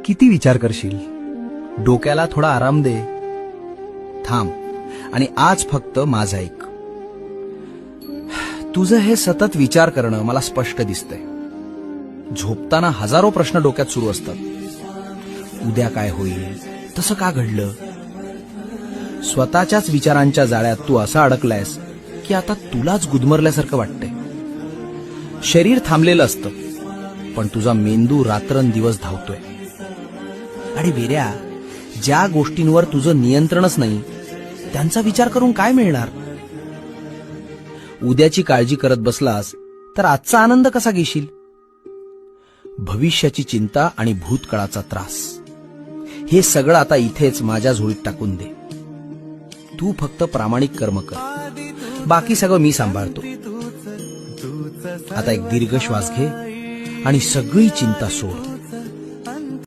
किती विचार करशील? डोक्याला थोडा आराम दे. थांब आणि आज फक्त माझं ऐक. तुझं हे सतत विचार करणं मला स्पष्ट दिसतंय. झोपताना हजारो प्रश्न डोक्यात सुरू असतात. उद्या काय होईल, तसं का घडलं. स्वतःच्याच विचारांच्या जाळ्यात तू असा अडकलायस की आता तुलाच गुदमरल्यासारखं वाटतंय. शरीर थांबलेलं असतं, पण तुझा मेंदू रात्रंदिवस धावतोय. आणि वेड्या, ज्या गोष्टींवर तुझं नियंत्रणच नाही त्यांचा विचार करून काय मिळणार. उद्याची काळजी करत बसलास तर आजचा आनंद कसा घेशील. भविष्याची चिंता आणि भूतकाळाचा त्रास, हे सगळं आता इथेच माझ्या झोळीत टाकून दे. तू फक्त प्रामाणिक कर्म कर, बाकी सगळं मी सांभाळतो. आता एक दीर्घ श्वास घे आणि सगळी चिंता सोड.